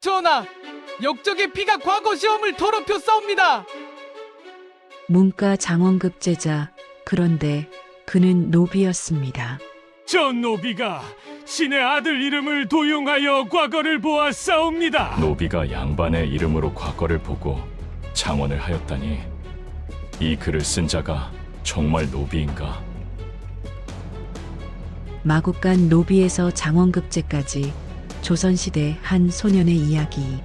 전하, 역적의 피가 과거 시험을 더럽혔사옵니다. 문과 장원급제자, 그런데 그는 노비였습니다. 저 노비가 신의 아들 이름을 도용하여 과거를 보았사옵니다. 노비가 양반의 이름으로 과거를 보고 장원을 하였다니, 이 글을 쓴 자가 정말 노비인가? 마국간 노비에서 장원급제까지 조선시대 한 소년의 이야기.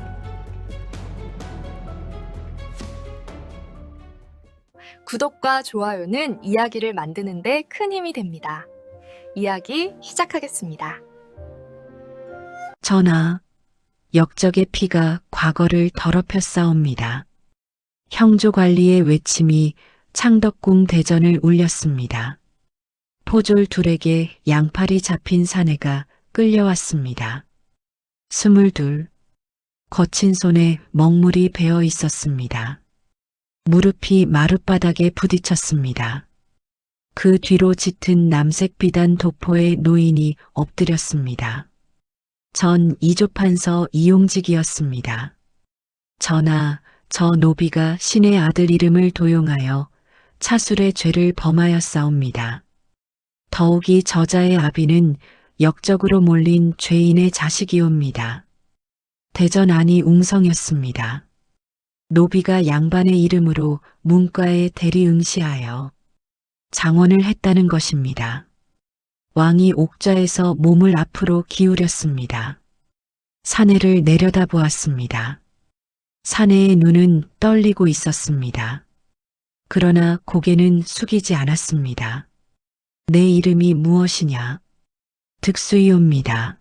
구독과 좋아요는 이야기를 만드는 데 큰 힘이 됩니다. 이야기 시작하겠습니다. 전하, 역적의 피가 과거를 더럽혔사옵니다. 형조관리의 외침이 창덕궁 대전을 울렸습니다. 포졸 둘에게 양팔이 잡힌 사내가 끌려왔습니다. 22, 거친 손에 먹물이 배어 있었습니다. 무릎이 마룻바닥에 부딪혔습니다. 그 뒤로 짙은 남색 비단 도포의 노인이 엎드렸습니다. 전 이조판서 이용직이었습니다. 전하, 저 노비가 신의 아들 이름을 도용하여 차술의 죄를 범하였사옵니다. 더욱이 저자의 아비는 역적으로 몰린 죄인의 자식이옵니다. 대전 안이 웅성였습니다. 노비가 양반의 이름으로 문과에 대리응시하여 장원을 했다는 것입니다. 왕이 옥좌에서 몸을 앞으로 기울였습니다. 사내를 내려다보았습니다. 사내의 눈은 떨리고 있었습니다. 그러나 고개는 숙이지 않았습니다. 내 이름이 무엇이냐? 득수이옵니다.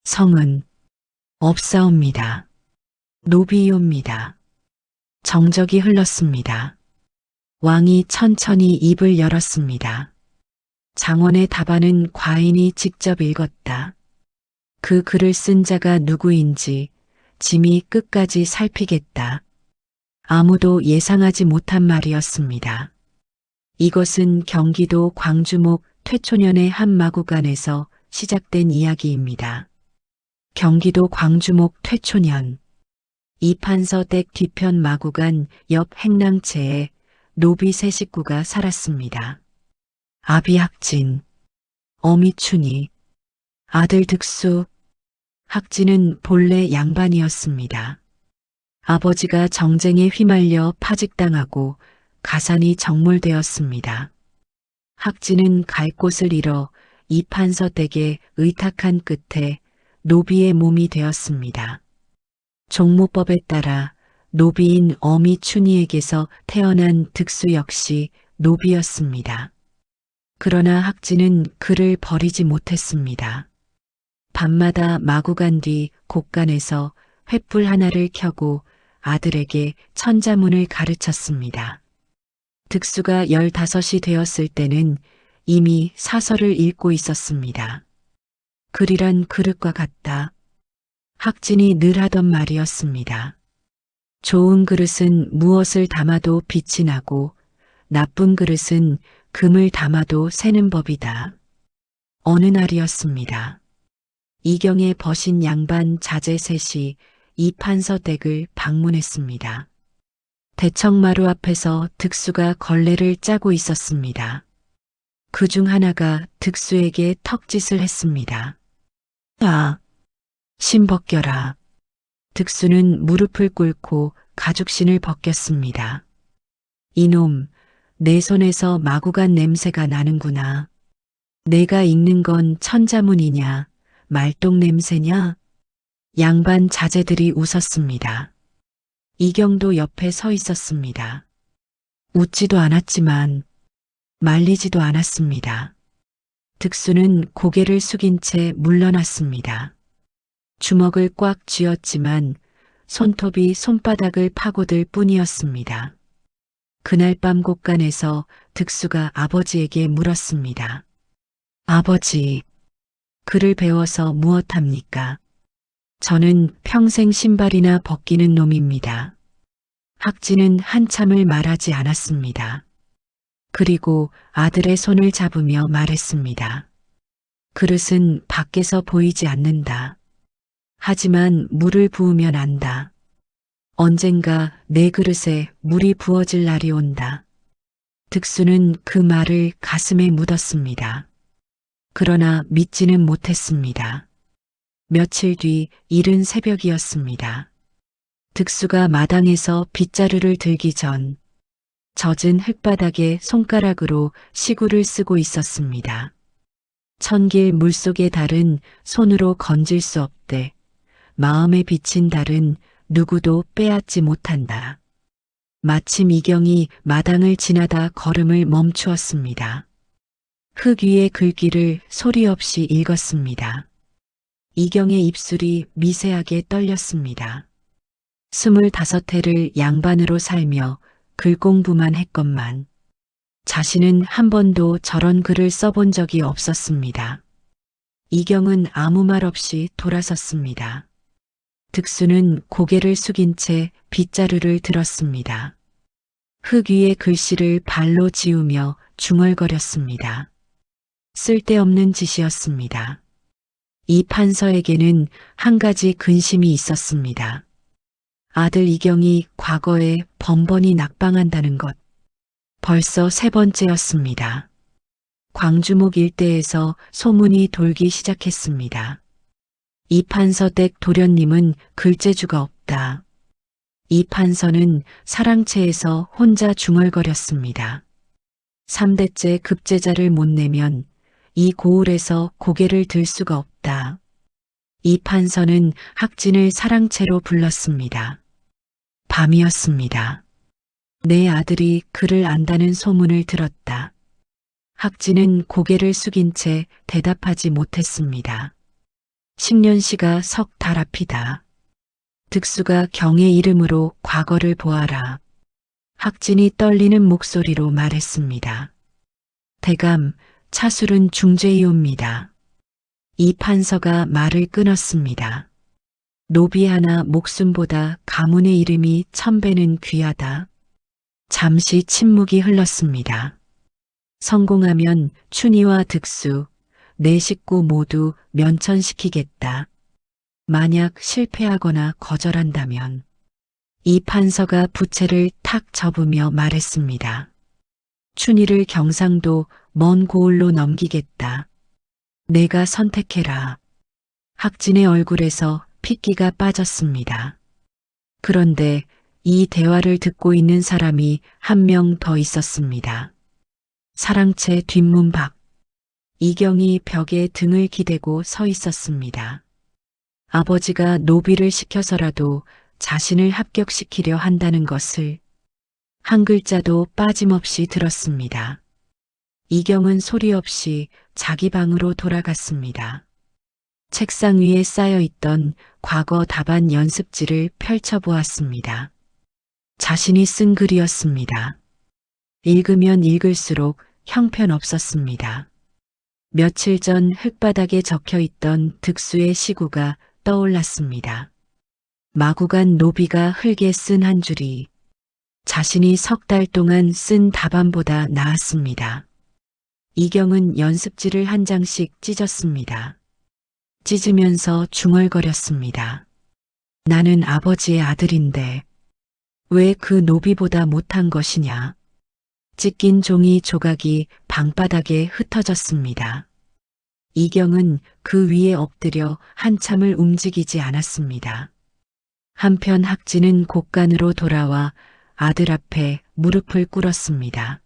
성은 없사옵니다. 노비이옵니다. 정적이 흘렀습니다. 왕이 천천히 입을 열었습니다. 장원의 답안은 과인이 직접 읽었다. 그 글을 쓴 자가 누구인지 짐이 끝까지 살피겠다. 아무도 예상하지 못한 말이었습니다. 이것은 경기도 광주목 퇴초년의 한 마구간에서 시작된 이야기입니다. 경기도 광주목 퇴초년, 이판서 댁 뒤편 마구간 옆 행랑채에 노비 세 식구가 살았습니다. 아비 학진, 어미 춘희, 아들 득수. 학진은 본래 양반이었습니다. 아버지가 정쟁에 휘말려 파직당하고 가산이 적몰되었습니다. 학진은 갈 곳을 잃어 이판서 댁에 의탁한 끝에 노비의 몸이 되었습니다. 종모법에 따라 노비인 어미 춘희에게서 태어난 득수 역시 노비였습니다. 그러나 학진은 그를 버리지 못했습니다. 밤마다 마구간 뒤 곳간에서 횃불 하나를 켜고 아들에게 천자문을 가르쳤습니다. 득수가 15이 되었을 때는 이미 사설을 읽고 있었습니다. 글이란 그릇과 같다. 학진이 늘 하던 말이었습니다. 좋은 그릇은 무엇을 담아도 빛이 나고 나쁜 그릇은 금을 담아도 새는 법이다. 어느 날이었습니다. 이경에 버신 양반 자제 셋이 이판서 댁을 방문했습니다. 대청마루 앞에서 득수가 걸레를 짜고 있었습니다. 그 중 하나가 득수에게 턱짓을 했습니다. 아, 신 벗겨라. 득수는 무릎을 꿇고 가죽신을 벗겼습니다. 이놈, 내 손에서 마구간 냄새가 나는구나. 내가 읽는 건 천자문이냐, 말똥 냄새냐? 양반 자제들이 웃었습니다. 이경도 옆에 서 있었습니다. 웃지도 않았지만 말리지도 않았습니다. 득수는 고개를 숙인 채 물러났습니다. 주먹을 꽉 쥐었지만 손톱이 손바닥을 파고들 뿐이었습니다. 그날 밤 곳간에서 득수가 아버지에게 물었습니다. 아버지, 글을 배워서 무엇합니까? 저는 평생 신발이나 벗기는 놈입니다. 학진은 한참을 말하지 않았습니다. 그리고 아들의 손을 잡으며 말했습니다. 그릇은 밖에서 보이지 않는다. 하지만 물을 부으면 안다. 언젠가 내 그릇에 물이 부어질 날이 온다. 득수는 그 말을 가슴에 묻었습니다. 그러나 믿지는 못했습니다. 며칠 뒤 이른 새벽이었습니다. 득수가 마당에서 빗자루를 들기 전 젖은 흙바닥에 손가락으로 시구를 쓰고 있었습니다. 천길 물속의 달은 손으로 건질 수 없대. 마음에 비친 달은 누구도 빼앗지 못한다. 마침 이경이 마당을 지나다 걸음을 멈추었습니다. 흙 위의 글귀를 소리 없이 읽었습니다. 이경의 입술이 미세하게 떨렸습니다. 25해를 양반으로 살며 글 공부만 했건만 자신은 한 번도 저런 글을 써본 적이 없었습니다. 이경은 아무 말 없이 돌아섰습니다. 득수는 고개를 숙인 채 빗자루를 들었습니다. 흙 위에 글씨를 발로 지우며 중얼거렸습니다. 쓸데없는 짓이었습니다. 이 판서에게는 한 가지 근심이 있었습니다. 아들 이경이 과거에 번번이 낙방한다는 것. 벌써 3번째였습니다. 광주목 일대에서 소문이 돌기 시작했습니다. 이 판서 댁 도련님은 글재주가 없다. 이 판서는 사랑채에서 혼자 중얼거렸습니다. 3대째 급제자를 못 내면 이 고을에서 고개를 들 수가 없다. 이 판서는 학진을 사랑채로 불렀습니다. 밤이었습니다. 내 아들이 글을 안다는 소문을 들었다. 학진은 고개를 숙인 채 대답하지 못했습니다. 10년씨가 석 달 앞이다. 득수가 경의 이름으로 과거를 보아라. 학진이 떨리는 목소리로 말했습니다. 대감, 차술은 중죄이옵니다. 이 판서가 말을 끊었습니다. 노비 하나 목숨보다 가문의 이름이 1000배는 귀하다. 잠시 침묵이 흘렀습니다. 성공하면 춘희와 득수, 내 식구 모두 면천시키겠다. 만약 실패하거나 거절한다면 이 판서가 부채를 탁 접으며 말했습니다. 춘희를 경상도 먼 고을로 넘기겠다. 내가 선택해라. 학진의 얼굴에서 핏기가 빠졌습니다. 그런데 이 대화를 듣고 있는 사람이 한 명 더 있었습니다. 사랑채 뒷문 밖. 이경이 벽에 등을 기대고 서 있었습니다. 아버지가 노비를 시켜서라도 자신을 합격시키려 한다는 것을 한 글자도 빠짐없이 들었습니다. 이경은 소리 없이 자기 방으로 돌아갔습니다. 책상 위에 쌓여있던 과거 답안 연습지를 펼쳐보았습니다. 자신이 쓴 글이었습니다. 읽으면 읽을수록 형편없었습니다. 며칠 전 흙바닥에 적혀있던 득수의 시구가 떠올랐습니다. 마구간 노비가 흙에 쓴 한 줄이 자신이 석 달 동안 쓴 답안보다 나았습니다. 이경은 연습지를 한 장씩 찢었습니다. 찢으면서 중얼거렸습니다. 나는 아버지의 아들인데 왜 그 노비보다 못한 것이냐. 찢긴 종이 조각이 방바닥에 흩어졌습니다. 이경은 그 위에 엎드려 한참을 움직이지 않았습니다. 한편 학진은 곡간으로 돌아와 아들 앞에 무릎을 꿇었습니다.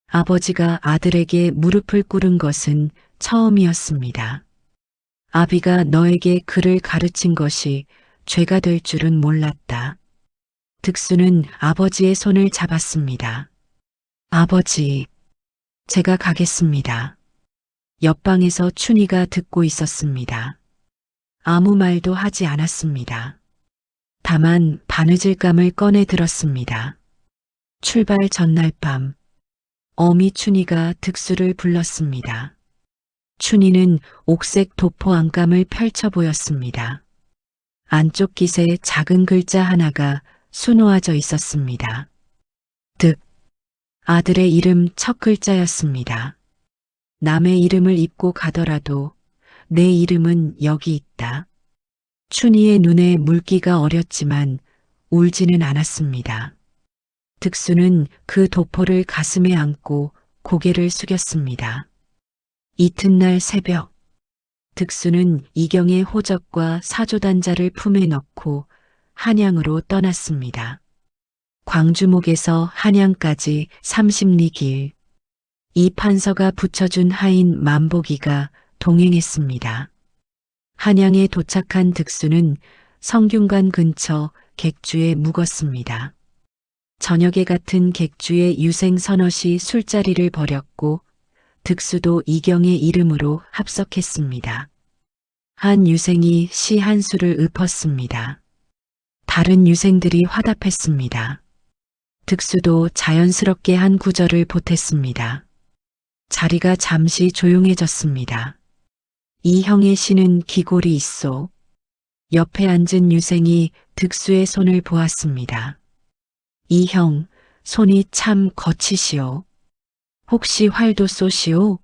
아버지가 아들에게 무릎을 꿇은 것은 처음이었습니다. 아비가 너에게 글을 가르친 것이 죄가 될 줄은 몰랐다. 득수는 아버지의 손을 잡았습니다. 아버지, 제가 가겠습니다. 옆방에서 춘희가 듣고 있었습니다. 아무 말도 하지 않았습니다. 다만 바느질감을 꺼내 들었습니다. 출발 전날 밤, 어미 춘희가 득수를 불렀습니다. 춘희는 옥색 도포 안감을 펼쳐 보였습니다. 안쪽 깃에 작은 글자 하나가 수놓아져 있었습니다. 득, 아들의 이름 첫 글자였습니다. 남의 이름을 입고 가더라도 내 이름은 여기 있다. 춘희의 눈에 물기가 어렸지만 울지는 않았습니다. 득수는 그 도포를 가슴에 안고 고개를 숙였습니다. 이튿날 새벽, 득수는 이경의 호적과 사조단자를 품에 넣고 한양으로 떠났습니다. 광주목에서 한양까지 30리 길. 이 판서가 붙여준 하인 만보기가 동행했습니다. 한양에 도착한 득수는 성균관 근처 객주에 묵었습니다. 저녁에 같은 객주에 유생 서너시 술자리를 벌였고 득수도 이경의 이름으로 합석했습니다. 한 유생이 시 한 수를 읊었습니다. 다른 유생들이 화답했습니다. 득수도 자연스럽게 한 구절을 보탰습니다. 자리가 잠시 조용해졌습니다. 이 형의 시는 기골이 있소. 옆에 앉은 유생이 득수의 손을 보았습니다. 이 형, 손이 참 거치시오. 혹시 활도 쏘시오?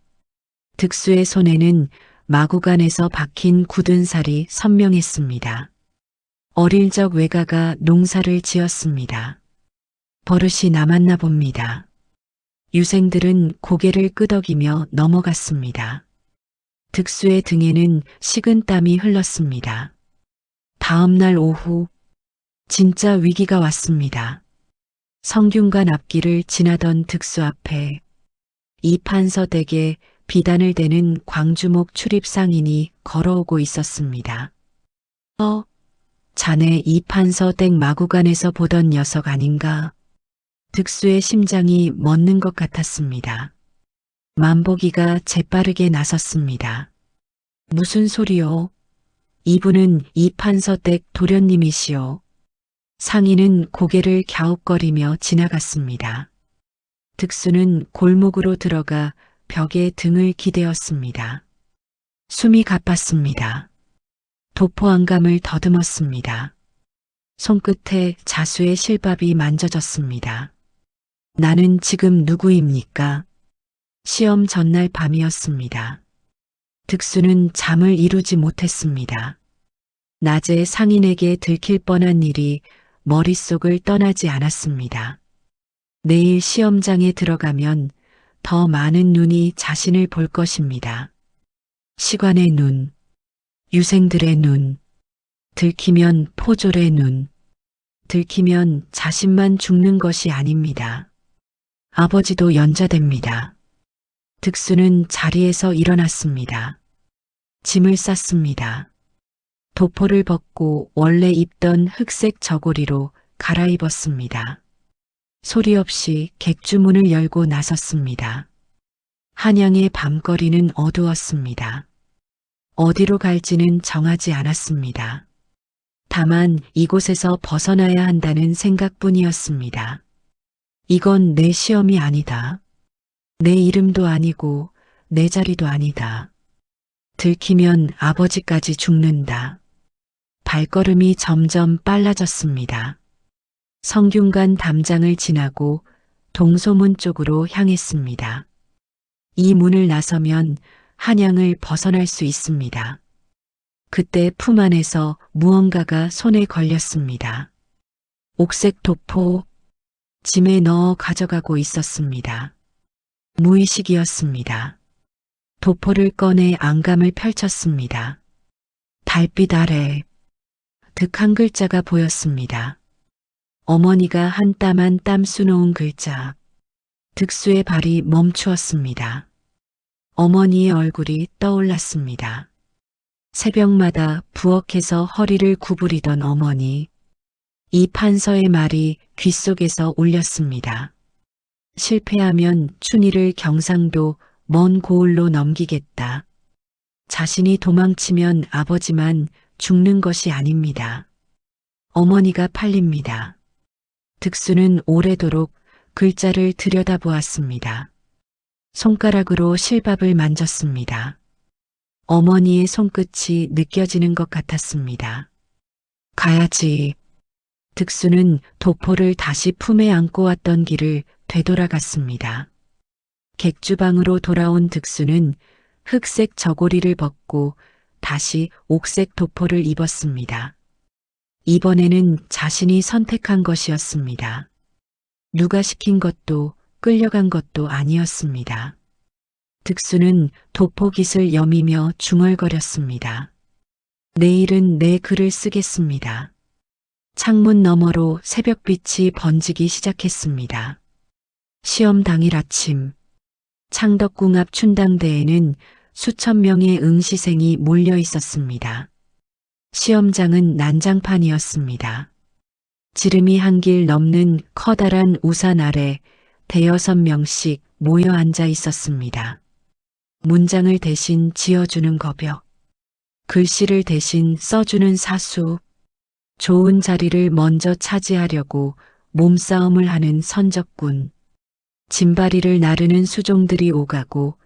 득수의 손에는 마구간에서 박힌 굳은 살이 선명했습니다. 어릴 적 외가가 농사를 지었습니다. 버릇이 남았나 봅니다. 유생들은 고개를 끄덕이며 넘어갔습니다. 득수의 등에는 식은 땀이 흘렀습니다. 다음 날 오후, 진짜 위기가 왔습니다. 성균관 앞길을 지나던 득수 앞에 이 판서 댁에 비단을 대는 광주목 출입 상인이 걸어오고 있었습니다. 자네 이 판서 댁 마구간에서 보던 녀석 아닌가? 득수의 심장이 멎는 것 같았습니다. 만보기가 재빠르게 나섰습니다. 무슨 소리요? 이분은 이 판서 댁 도련님이시오. 상인은 고개를 갸웃거리며 지나갔습니다. 득수는 골목으로 들어가 벽에 등을 기대었습니다. 숨이 가팠습니다. 도포 안감을 더듬었습니다. 손끝에 자수의 실밥이 만져졌습니다. 나는 지금 누구입니까? 시험 전날 밤이었습니다. 득수는 잠을 이루지 못했습니다. 낮에 상인에게 들킬 뻔한 일이 머릿속을 떠나지 않았습니다. 내일 시험장에 들어가면 더 많은 눈이 자신을 볼 것입니다. 시관의 눈, 유생들의 눈, 들키면 포졸의 눈, 들키면 자신만 죽는 것이 아닙니다. 아버지도 연좌됩니다. 득수는 자리에서 일어났습니다. 짐을 쌌습니다. 도포를 벗고 원래 입던 흑색 저고리로 갈아입었습니다. 소리 없이 객주문을 열고 나섰습니다. 한양의 밤거리는 어두웠습니다. 어디로 갈지는 정하지 않았습니다. 다만 이곳에서 벗어나야 한다는 생각뿐이었습니다. 이건 내 시험이 아니다. 내 이름도 아니고 내 자리도 아니다. 들키면 아버지까지 죽는다. 발걸음이 점점 빨라졌습니다. 성균관 담장을 지나고 동소문 쪽으로 향했습니다. 이 문을 나서면 한양을 벗어날 수 있습니다. 그때 품 안에서 무언가가 손에 걸렸습니다. 옥색 도포, 짐에 넣어 가져가고 있었습니다. 무의식이었습니다. 도포를 꺼내 안감을 펼쳤습니다. 달빛 아래 득 한 글자가 보였습니다. 어머니가 한 땀 한 땀 수놓은 글자. 득수의 발이 멈추었습니다. 어머니의 얼굴이 떠올랐습니다. 새벽마다 부엌에서 허리를 구부리던 어머니. 이 판서의 말이 귓속에서 울렸습니다. 실패하면 춘희를 경상도 먼 고을로 넘기겠다. 자신이 도망치면 아버지만 죽는 것이 아닙니다. 어머니가 팔립니다. 득수는 오래도록 글자를 들여다보았습니다. 손가락으로 실밥을 만졌습니다. 어머니의 손끝이 느껴지는 것 같았습니다. 가야지. 득수는 도포를 다시 품에 안고 왔던 길을 되돌아갔습니다. 객주방으로 돌아온 득수는 흑색 저고리를 벗고 다시 옥색 도포를 입었습니다. 이번에는 자신이 선택한 것이었습니다. 누가 시킨 것도 끌려간 것도 아니었습니다. 득수는 도포깃을 여미며 중얼거렸습니다. 내일은 내 글을 쓰겠습니다. 창문 너머로 새벽빛이 번지기 시작했습니다. 시험 당일 아침, 창덕궁 앞 춘당대에는 수천 명의 응시생이 몰려 있었습니다. 시험장은 난장판이었습니다. 지름이 한 길 넘는 커다란 우산 아래 5~6명씩 모여 앉아 있었습니다. 문장을 대신 지어주는 거벽, 글씨를 대신 써주는 사수, 좋은 자리를 먼저 차지하려고 몸싸움을 하는 선적군, 짐바리를 나르는 수종들이 오가고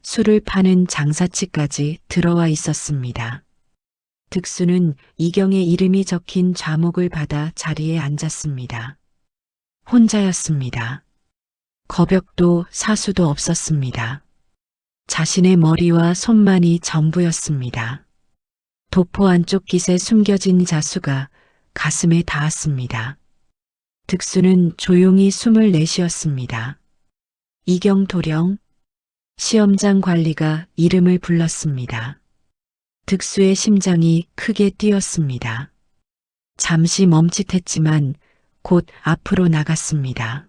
술을 파는 장사치까지 들어와 있었습니다. 득수는 이경의 이름이 적힌 좌목을 받아 자리에 앉았습니다. 혼자였습니다. 거벽도 사수도 없었습니다. 자신의 머리와 손만이 전부였습니다. 도포 안쪽 깃에 숨겨진 자수가 가슴에 닿았습니다. 득수는 조용히 숨을 내쉬었습니다. 이경 도령, 시험장 관리가 이름을 불렀습니다. 득수의 심장이 크게 뛰었습니다. 잠시 멈칫했지만 곧 앞으로 나갔습니다.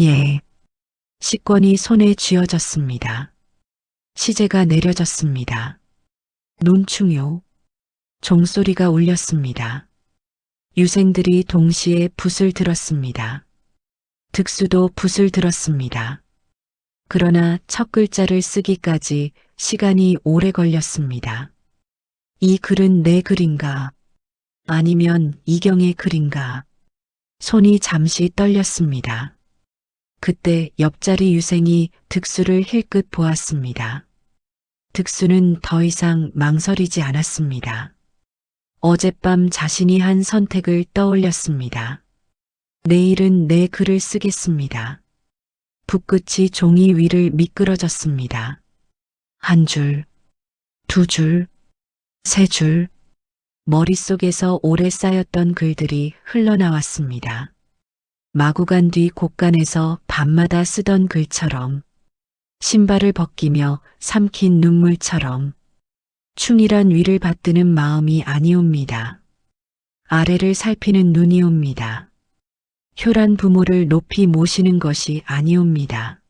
예. 식권이 손에 쥐어졌습니다. 시제가 내려졌습니다. 논충요. 종소리가 울렸습니다. 유생들이 동시에 붓을 들었습니다. 득수도 붓을 들었습니다. 그러나 첫 글자를 쓰기까지 시간이 오래 걸렸습니다. 이 글은 내 글인가? 아니면 이경의 글인가? 손이 잠시 떨렸습니다. 그때 옆자리 유생이 득수를 힐끗 보았습니다. 득수는 더 이상 망설이지 않았습니다. 어젯밤 자신이 한 선택을 떠올렸습니다. 내일은 내 글을 쓰겠습니다. 붓끝이 종이 위를 미끄러졌습니다. 한 줄, 두 줄, 세 줄, 머릿속에서 오래 쌓였던 글들이 흘러나왔습니다. 마구간 뒤 곳간에서 밤마다 쓰던 글처럼, 신발을 벗기며 삼킨 눈물처럼, 충일한 위를 받드는 마음이 아니옵니다. 아래를 살피는 눈이 옵니다. 효란 부모를 높이 모시는 것이 아니옵니다.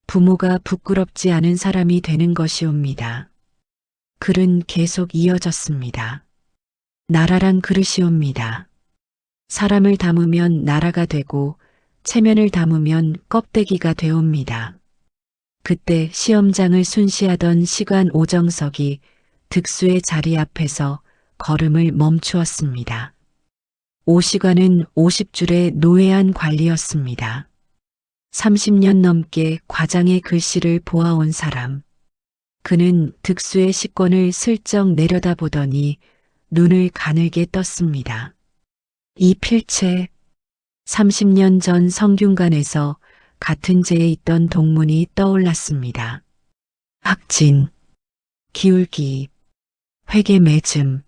부모가 부끄럽지 않은 사람이 되는 것이옵니다. 글은 계속 이어졌습니다. 나라란 그릇이옵니다. 사람을 담으면 나라가 되고 체면을 담으면 껍데기가 되옵니다. 그때 시험장을 순시하던 시관 오정석이 득수의 자리 앞에서 걸음을 멈추었습니다. 오시관은 50줄의 노회한 관리였습니다. 30년 넘게 과장의 글씨를 보아온 사람. 그는 득수의 식권을 슬쩍 내려다보더니 눈을 가늘게 떴습니다. 이 필체, 30년 전 성균관에서 같은 제에 있던 동문이 떠올랐습니다. 학진, 기울기, 회계매즘,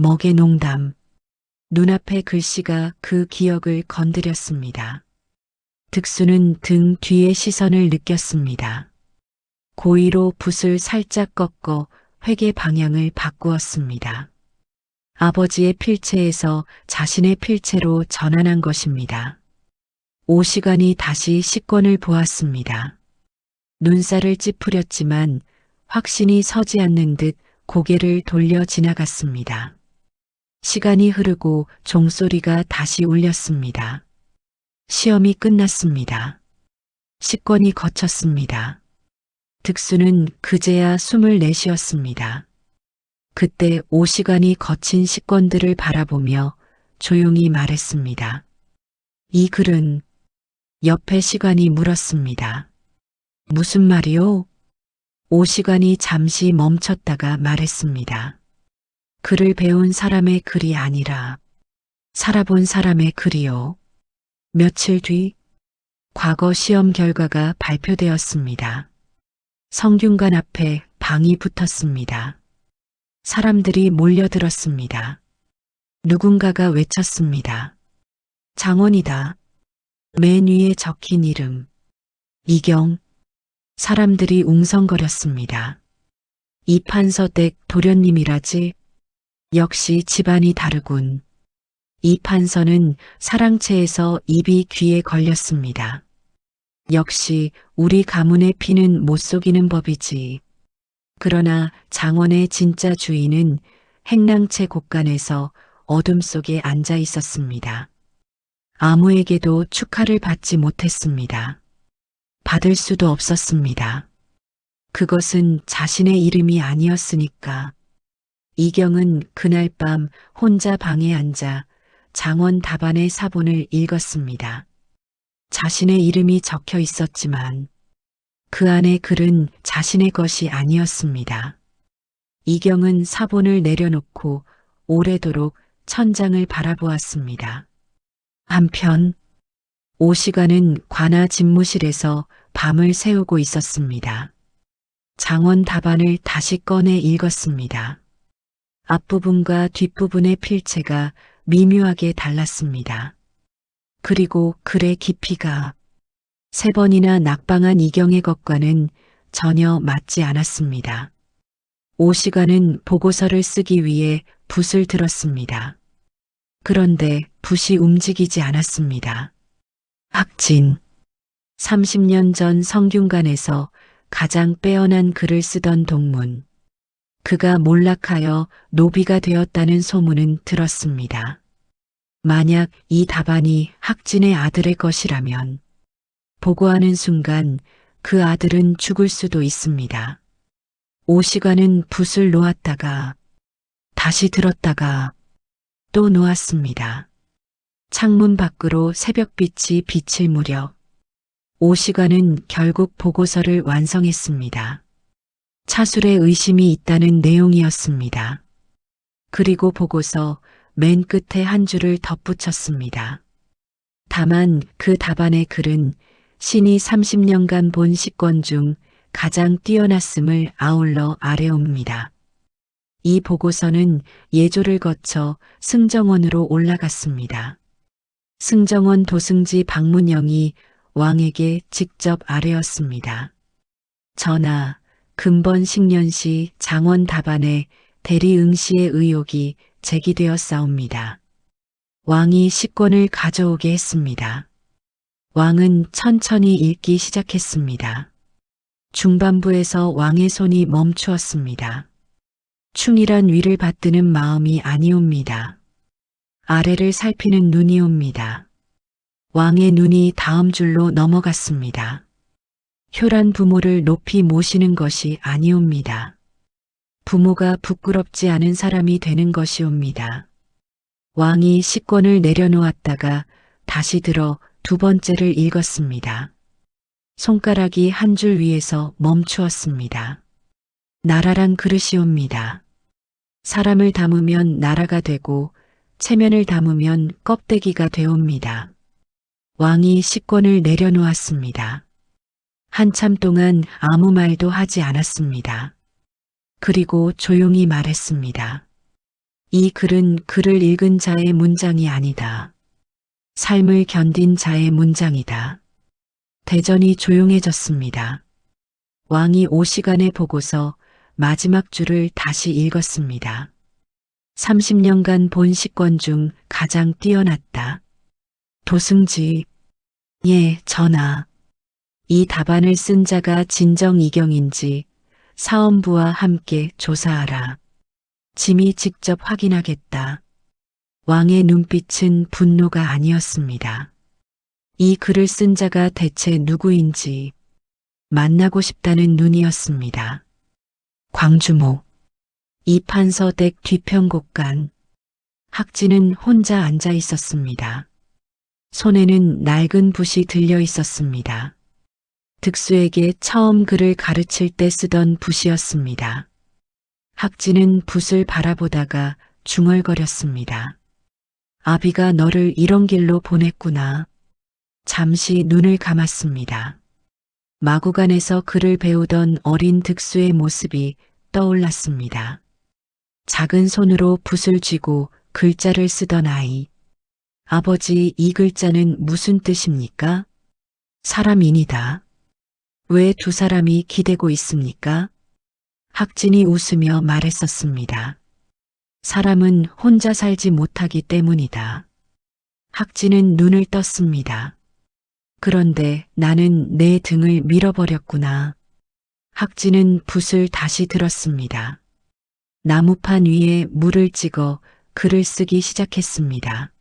먹의농담, 눈앞의 글씨가 그 기억을 건드렸습니다. 득수는 등 뒤의 시선을 느꼈습니다. 고의로 붓을 살짝 꺾어 회계 방향을 바꾸었습니다. 아버지의 필체에서 자신의 필체로 전환한 것입니다. 오시관이 다시 식권을 보았습니다. 눈살을 찌푸렸지만 확신이 서지 않는 듯 고개를 돌려 지나갔습니다. 시간이 흐르고 종소리가 다시 울렸습니다. 시험이 끝났습니다. 식권이 거쳤습니다. 득수는 그제야 숨을 내쉬었습니다. 그때 오시관이 거친 식권들을 바라보며 조용히 말했습니다. 이 글은 옆에 시관이 물었습니다. 무슨 말이요? 오시관이 잠시 멈췄다가 말했습니다. 글을 배운 사람의 글이 아니라 살아본 사람의 글이요. 며칠 뒤 과거 시험 결과가 발표되었습니다. 성균관 앞에 방이 붙었습니다. 사람들이 몰려들었습니다. 누군가가 외쳤습니다. 장원이다. 맨 위에 적힌 이름. 이경. 사람들이 웅성거렸습니다. 이판서댁 도련님이라지? 역시 집안이 다르군. 이판서는 사랑채에서 입이 귀에 걸렸습니다. 역시 우리 가문의 피는 못 속이는 법이지. 그러나 장원의 진짜 주인은 행랑채 곳간에서 어둠 속에 앉아 있었습니다. 아무에게도 축하를 받지 못했습니다. 받을 수도 없었습니다. 그것은 자신의 이름이 아니었으니까. 이경은 그날 밤 혼자 방에 앉아 장원 답안의 사본을 읽었습니다. 자신의 이름이 적혀 있었지만 그 안의 글은 자신의 것이 아니었습니다. 이경은 사본을 내려놓고 오래도록 천장을 바라보았습니다. 한편 오시관은 관아 집무실에서 밤을 새우고 있었습니다. 장원 답안을 다시 꺼내 읽었습니다. 앞부분과 뒷부분의 필체가 미묘하게 달랐습니다. 그리고 글의 깊이가 3번이나 낙방한 이경의 것과는 전혀 맞지 않았습니다. 오시관은 보고서를 쓰기 위해 붓을 들었습니다. 그런데 붓이 움직이지 않았습니다. 학진. 30년 전 성균관에서 가장 빼어난 글을 쓰던 동문. 그가 몰락하여 노비가 되었다는 소문은 들었습니다. 만약 이 답안이 학진의 아들의 것이라면 보고하는 순간 그 아들은 죽을 수도 있습니다. 오시관은 붓을 놓았다가 다시 들었다가 또 놓았습니다. 창문 밖으로 새벽빛이 비칠 무렵 오시관은 결국 보고서를 완성했습니다. 차술에 의심이 있다는 내용이었습니다. 그리고 보고서 맨 끝에 한 줄을 덧붙였습니다. 다만 그 답안의 글은 신이 30년간 본 식권 중 가장 뛰어났음을 아울러 아래옵니다. 이 보고서는 예조를 거쳐 승정원으로 올라갔습니다. 승정원 도승지 박문영이 왕에게 직접 아뢰었습니다. 전하, 근본 식년시 장원 답안에 대리 응시의 의혹이 제기되었사옵니다. 왕이 식권을 가져오게 했습니다. 왕은 천천히 읽기 시작했습니다. 중반부에서 왕의 손이 멈추었습니다. 충일한 위를 받드는 마음이 아니옵니다. 아래를 살피는 눈이옵니다. 왕의 눈이 다음 줄로 넘어갔습니다. 효란 부모를 높이 모시는 것이 아니옵니다. 부모가 부끄럽지 않은 사람이 되는 것이옵니다. 왕이 식권을 내려놓았다가 다시 들어 2번째를 읽었습니다. 손가락이 한 줄 위에서 멈추었습니다. 나라란 그릇이옵니다. 사람을 담으면 나라가 되고 체면을 담으면 껍데기가 되옵니다. 왕이 식권을 내려놓았습니다. 한참 동안 아무 말도 하지 않았습니다. 그리고 조용히 말했습니다. 이 글은 글을 읽은 자의 문장이 아니다. 삶을 견딘 자의 문장이다. 대전이 조용해졌습니다. 왕이 오시간에 보고서 마지막 줄을 다시 읽었습니다. 30년간 본 식권 중 가장 뛰어났다. 도승지. 예, 전하. 이 답안을 쓴 자가 진정 이경인지 사원부와 함께 조사하라. 짐이 직접 확인하겠다. 왕의 눈빛은 분노가 아니었습니다. 이 글을 쓴 자가 대체 누구인지 만나고 싶다는 눈이었습니다. 광주모. 이판서댁 뒤편곡간. 학진은 혼자 앉아 있었습니다. 손에는 낡은 붓이 들려 있었습니다. 득수에게 처음 글을 가르칠 때 쓰던 붓이었습니다. 학진은 붓을 바라보다가 중얼거렸습니다. 아비가 너를 이런 길로 보냈구나. 잠시 눈을 감았습니다. 마구간에서 글을 배우던 어린 득수의 모습이 떠올랐습니다. 작은 손으로 붓을 쥐고 글자를 쓰던 아이. 아버지, 이 글자는 무슨 뜻입니까? 사람이니다. 왜 두 사람이 기대고 있습니까? 학진이 웃으며 말했었습니다. 사람은 혼자 살지 못하기 때문이다. 학진은 눈을 떴습니다. 그런데 나는 내 등을 밀어버렸구나. 학진은 붓을 다시 들었습니다. 나무판 위에 물을 찍어 글을 쓰기 시작했습니다.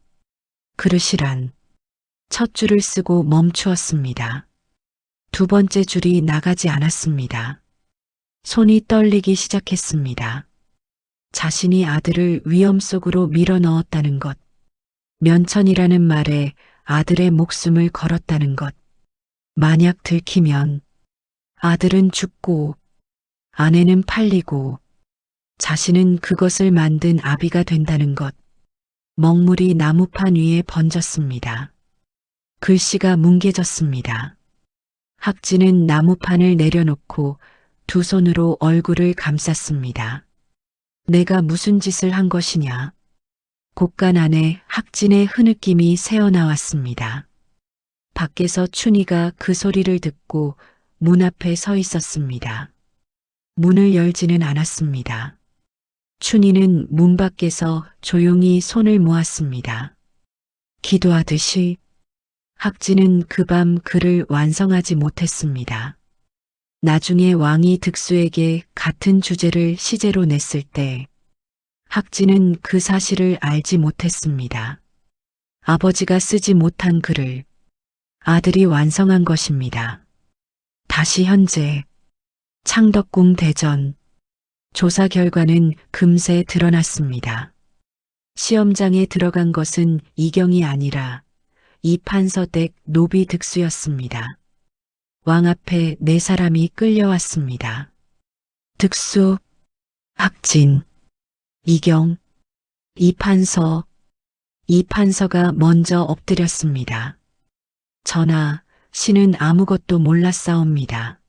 그릇이란 첫 줄을 쓰고 멈추었습니다. 두 번째 줄이 나가지 않았습니다. 손이 떨리기 시작했습니다. 자신이 아들을 위험 속으로 밀어넣었다는 것, 면천이라는 말에 아들의 목숨을 걸었다는 것, 만약 들키면 아들은 죽고 아내는 팔리고 자신은 그것을 만든 아비가 된다는 것, 먹물이 나무판 위에 번졌습니다. 글씨가 뭉개졌습니다. 학진은 나무판을 내려놓고 두 손으로 얼굴을 감쌌습니다. 내가 무슨 짓을 한 것이냐? 곳간 안에 학진의 흐느낌이 새어나왔습니다. 밖에서 춘희가 그 소리를 듣고 문 앞에 서 있었습니다. 문을 열지는 않았습니다. 춘희는 문 밖에서 조용히 손을 모았습니다. 기도하듯이. 학진은 그 밤 글을 완성하지 못했습니다. 나중에 왕이 득수에게 같은 주제를 시제로 냈을 때 학진은 그 사실을 알지 못했습니다. 아버지가 쓰지 못한 글을 아들이 완성한 것입니다. 다시 현재 창덕궁 대전 조사 결과는 금세 드러났습니다. 시험장에 들어간 것은 이경이 아니라 이 판서댁 노비 득수였습니다. 왕 앞에 네 사람이 끌려왔습니다. 득수, 학진, 이경, 이 판서가 먼저 엎드렸습니다. 전하, 신은 아무것도 몰랐사옵니다.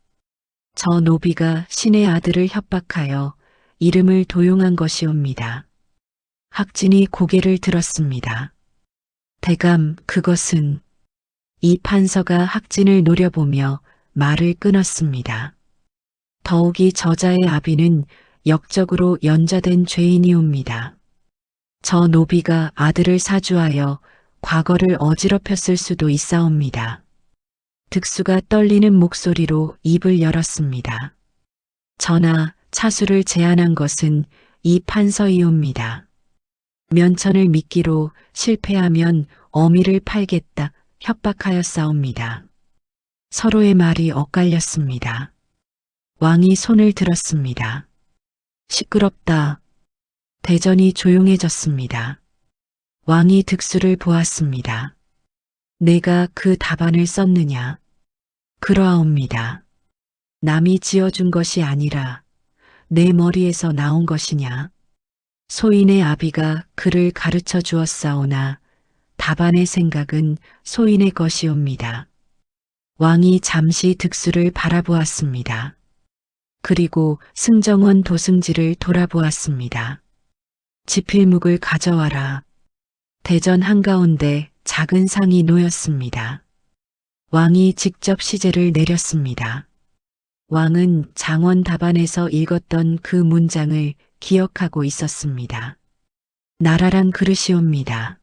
저 노비가 신의 아들을 협박하여 이름을 도용한 것이옵니다. 학진이 고개를 들었습니다. 대감, 그것은. 이 판서가 학진을 노려보며 말을 끊었습니다. 더욱이 저자의 아비는 역적으로 연좌된 죄인이옵니다. 저 노비가 아들을 사주하여 과거를 어지럽혔을 수도 있사옵니다. 득수가 떨리는 목소리로 입을 열었습니다. 전하, 차수를 제안한 것은 이 판서이옵니다. 면천을 미끼로 실패하면 어미를 팔겠다 협박하였사옵니다. 서로의 말이 엇갈렸습니다. 왕이 손을 들었습니다. 시끄럽다. 대전이 조용해졌습니다. 왕이 득수를 보았습니다. 내가 그 답안을 썼느냐? 그러하옵니다. 남이 지어준 것이 아니라 내 머리에서 나온 것이냐? 소인의 아비가 그를 가르쳐 주었사오나 답안의 생각은 소인의 것이옵니다. 왕이 잠시 득수를 바라보았습니다. 그리고 승정원 도승지를 돌아보았습니다. 지필묵을 가져와라. 대전 한가운데 작은 상이 놓였습니다. 왕이 직접 시제를 내렸습니다. 왕은 장원 답안에서 읽었던 그 문장을 기억하고 있었습니다. 나라란 그릇이옵니다.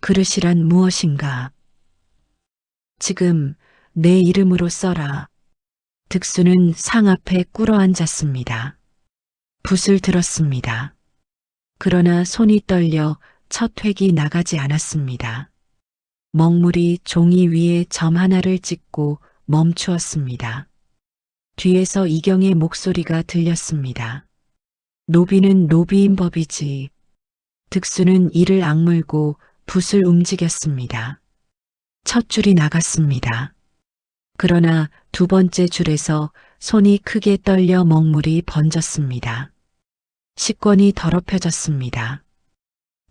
그릇이란 무엇인가? 지금 내 이름으로 써라. 득수는 상 앞에 꿇어앉았습니다. 붓을 들었습니다. 그러나 손이 떨려 첫 획이 나가지 않았습니다. 먹물이 종이 위에 점 하나를 찍고 멈추었습니다. 뒤에서 이경의 목소리가 들렸습니다. 노비는 노비인 법이지. 득수는 이를 악물고 붓을 움직였습니다. 첫 줄이 나갔습니다. 그러나 두 번째 줄에서 손이 크게 떨려 먹물이 번졌습니다. 식권이 더럽혀졌습니다.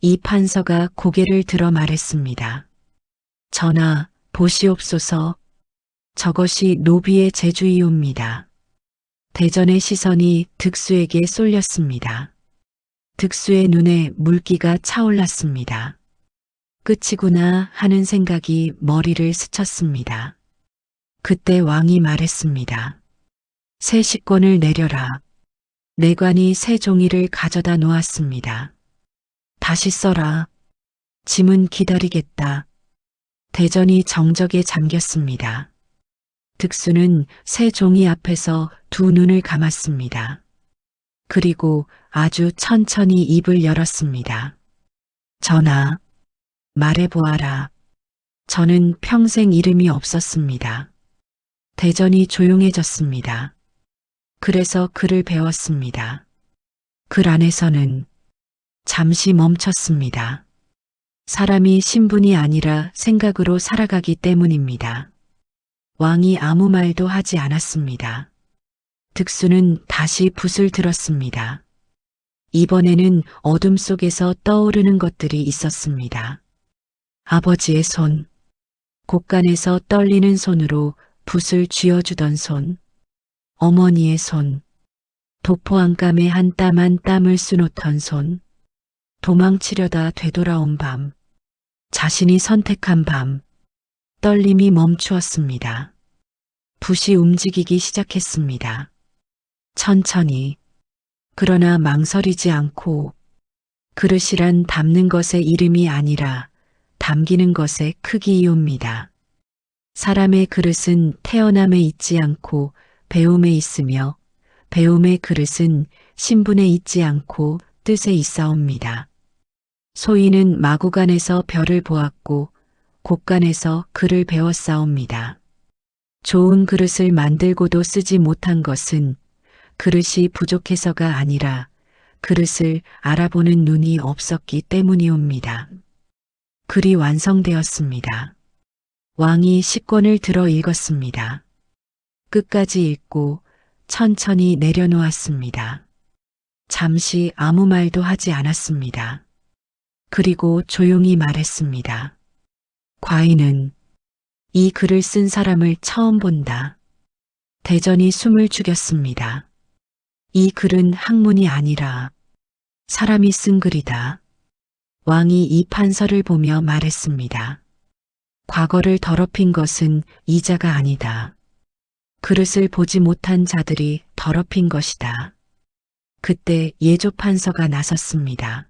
이 판서가 고개를 들어 말했습니다. 전하, 보시옵소서. 저것이 노비의 재주이옵니다. 대전의 시선이 득수에게 쏠렸습니다. 득수의 눈에 물기가 차올랐습니다. 끝이구나 하는 생각이 머리를 스쳤습니다. 그때 왕이 말했습니다. 새 식권을 내려라. 내관이 새 종이를 가져다 놓았습니다. 다시 써라. 짐은 기다리겠다. 대전이 정적에 잠겼습니다. 득수는 새 종이 앞에서 두 눈을 감았습니다. 그리고 아주 천천히 입을 열었습니다. 전하, 말해보아라. 저는 평생 이름이 없었습니다. 대전이 조용해졌습니다. 그래서 글을 배웠습니다. 글 안에서는 잠시 멈췄습니다. 사람이 신분이 아니라 생각으로 살아가기 때문입니다. 왕이 아무 말도 하지 않았습니다. 득수는 다시 붓을 들었습니다. 이번에는 어둠 속에서 떠오르는 것들이 있었습니다. 아버지의 손, 곳간에서 떨리는 손으로 붓을 쥐어주던 손, 어머니의 손, 도포 안감에 한 땀 한 땀을 쓰놓던 손, 도망치려다 되돌아온 밤, 자신이 선택한 밤, 떨림이 멈추었습니다. 붓이 움직이기 시작했습니다. 천천히, 그러나 망설이지 않고, 그릇이란 담는 것의 이름이 아니라 담기는 것의 크기이옵니다. 사람의 그릇은 태어남에 있지 않고 배움에 있으며 배움의 그릇은 신분에 있지 않고 뜻에 있사옵니다. 소인은 마구간에서 별을 보았고 곳간에서 글을 배웠사옵니다. 좋은 그릇을 만들고도 쓰지 못한 것은 그릇이 부족해서가 아니라 그릇을 알아보는 눈이 없었기 때문이옵니다. 글이 완성되었습니다. 왕이 식권을 들어 읽었습니다. 끝까지 읽고 천천히 내려놓았습니다. 잠시 아무 말도 하지 않았습니다. 그리고 조용히 말했습니다. 과인은 이 글을 쓴 사람을 처음 본다. 대전이 숨을 죽였습니다. 이 글은 학문이 아니라 사람이 쓴 글이다. 왕이 이 판서를 보며 말했습니다. 과거를 더럽힌 것은 이자가 아니다. 그릇을 보지 못한 자들이 더럽힌 것이다. 그때 예조 판서가 나섰습니다.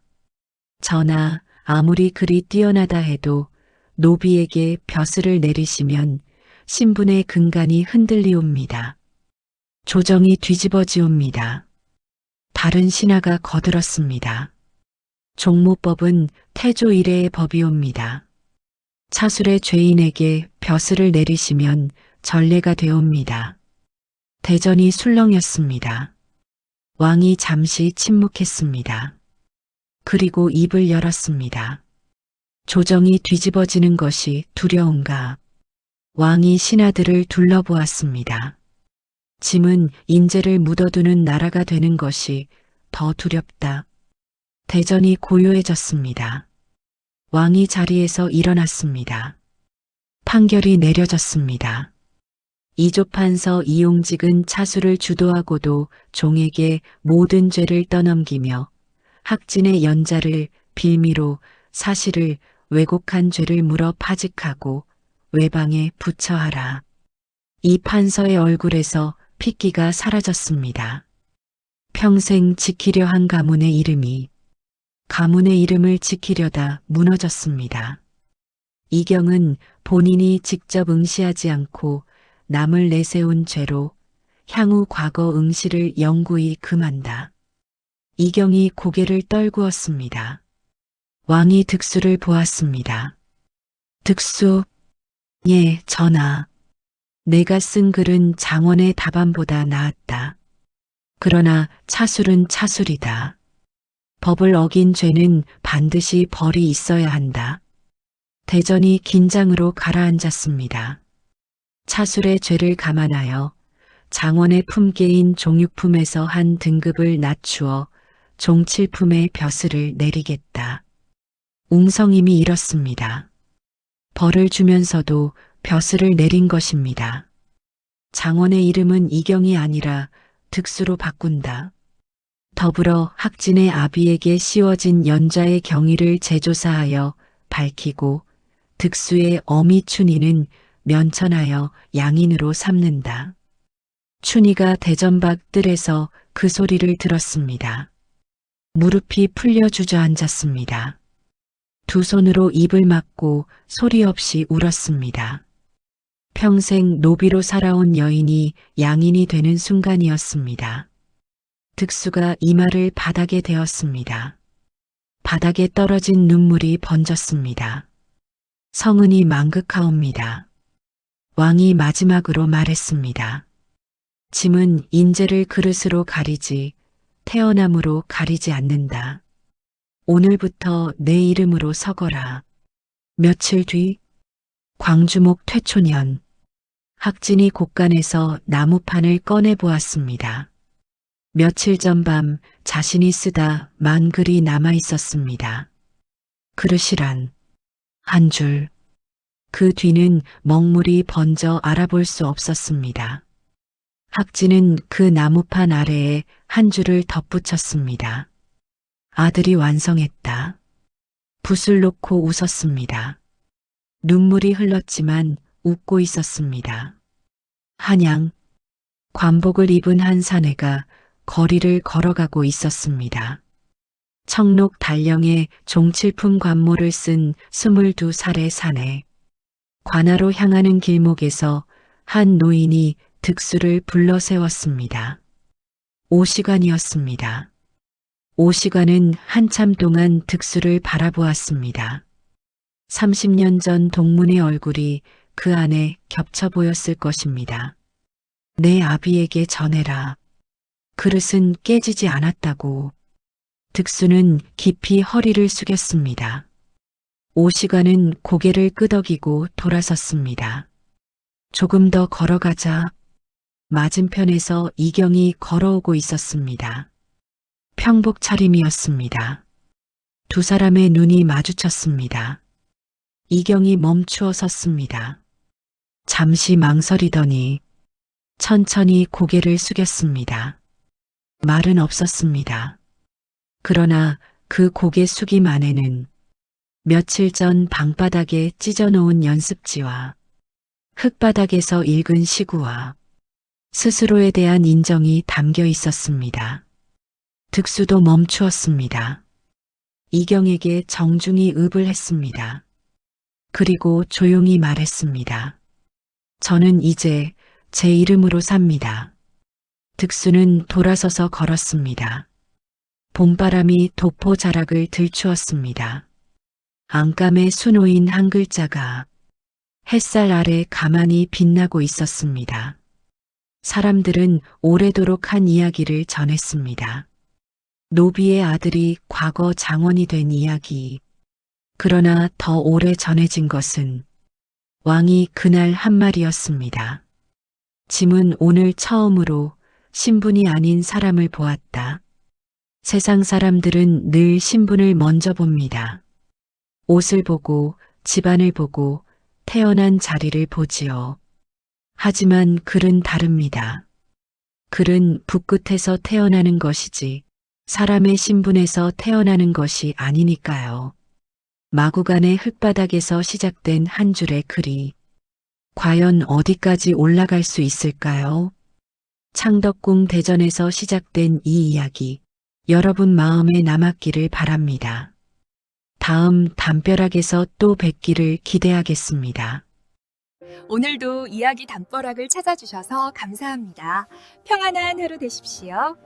전하, 아무리 글이 뛰어나다 해도 노비에게 벼슬을 내리시면 신분의 근간이 흔들리옵니다. 조정이 뒤집어지옵니다. 다른 신하가 거들었습니다. 종모법은 태조 이래의 법이옵니다. 차술의 죄인에게 벼슬을 내리시면 전례가 되옵니다. 대전이 술렁였습니다. 왕이 잠시 침묵했습니다. 그리고 입을 열었습니다. 조정이 뒤집어지는 것이 두려운가? 왕이 신하들을 둘러보았습니다. 짐은 인재를 묻어두는 나라가 되는 것이 더 두렵다. 대전이 고요해졌습니다. 왕이 자리에서 일어났습니다. 판결이 내려졌습니다. 이조판서 이용직은 차수를 주도하고도 종에게 모든 죄를 떠넘기며 학진의 연자를 빌미로 사실을 왜곡한 죄를 물어 파직하고 외방에 부처하라. 이 판서의 얼굴에서 핏기가 사라졌습니다. 평생 지키려 한 가문의 이름이 가문의 이름을 지키려다 무너졌습니다. 이경은 본인이 직접 응시하지 않고 남을 내세운 죄로 향후 과거 응시를 영구히 금한다. 이경이 고개를 떨구었습니다. 왕이 득수를 보았습니다. 득수, 예, 전하. 내가 쓴 글은 장원의 답안보다 나았다. 그러나 차술은 차술이다. 법을 어긴 죄는 반드시 벌이 있어야 한다. 대전이 긴장으로 가라앉았습니다. 차술의 죄를 감안하여 장원의 품계인 종육품에서 한 등급을 낮추어 종칠품의 벼슬을 내리겠다. 웅성임이 이렇습니다. 벌을 주면서도 벼슬을 내린 것입니다. 장원의 이름은 이경이 아니라 득수로 바꾼다. 더불어 학진의 아비에게 씌워진 연좌의 경위를 재조사하여 밝히고 득수의 어미 춘희는 면천하여 양인으로 삼는다. 춘희가 대전 밖 뜰에서 그 소리를 들었습니다. 무릎이 풀려 주저앉았습니다. 두 손으로 입을 막고 소리 없이 울었습니다. 평생 노비로 살아온 여인이 양인이 되는 순간이었습니다. 득수가 이마를 바닥에 대었습니다. 바닥에 떨어진 눈물이 번졌습니다. 성은이 망극하옵니다. 왕이 마지막으로 말했습니다. 짐은 인재를 그릇으로 가리지 태어남으로 가리지 않는다. 오늘부터 내 이름으로 서거라. 며칠 뒤 광주목 퇴초년 학진이 곳간에서 나무판을 꺼내 보았습니다. 며칠 전 밤 자신이 쓰다 만 글이 남아 있었습니다. 그릇이란 한 줄. 그 뒤는 먹물이 번져 알아볼 수 없었습니다. 학진은 그 나무판 아래에 한 줄을 덧붙였습니다. 아들이 완성했다. 붓을 놓고 웃었습니다. 눈물이 흘렀지만 웃고 있었습니다. 한양, 관복을 입은 한 사내가 거리를 걸어가고 있었습니다. 청록 달령에 종칠품 관모를 쓴 22살의 사내. 관하로 향하는 길목에서 한 노인이 득수를 불러 세웠습니다. 오시관이었습니다. 오시관은 한참 동안 득수를 바라보았습니다. 30년 전 동문의 얼굴이 그 안에 겹쳐 보였을 것입니다. 내 아비에게 전해라. 그릇은 깨지지 않았다고. 득수는 깊이 허리를 숙였습니다. 오시관은 고개를 끄덕이고 돌아섰습니다. 조금 더 걸어가자. 맞은편에서 이경이 걸어오고 있었습니다. 평복 차림이었습니다. 두 사람의 눈이 마주쳤습니다. 이경이 멈추어 섰습니다. 잠시 망설이더니 천천히 고개를 숙였습니다. 말은 없었습니다. 그러나 그 고개 숙임 안에는 며칠 전 방바닥에 찢어놓은 연습지와 흙바닥에서 읽은 시구와 스스로에 대한 인정이 담겨 있었습니다. 득수도 멈추었습니다. 이경에게 정중히 읍을 했습니다. 그리고 조용히 말했습니다. 저는 이제 제 이름으로 삽니다. 득수는 돌아서서 걸었습니다. 봄바람이 도포 자락을 들추었습니다. 안감에 수놓인 한 글자가 햇살 아래 가만히 빛나고 있었습니다. 사람들은 오래도록 한 이야기를 전했습니다. 노비의 아들이 과거 장원이 된 이야기. 그러나 더 오래 전해진 것은 왕이 그날 한 말이었습니다. 짐은 오늘 처음으로 신분이 아닌 사람을 보았다. 세상 사람들은 늘 신분을 먼저 봅니다. 옷을 보고 집안을 보고 태어난 자리를 보지요. 하지만 글은 다릅니다. 글은 붓끝에서 태어나는 것이지 사람의 신분에서 태어나는 것이 아니니까요. 마구간의 흙바닥에서 시작된 한 줄의 글이 과연 어디까지 올라갈 수 있을까요? 창덕궁 대전에서 시작된 이 이야기, 여러분 마음에 남았기를 바랍니다. 다음 담벼락에서 또 뵙기를 기대하겠습니다. 오늘도 이야기 담벼락을 찾아주셔서 감사합니다. 평안한 하루 되십시오.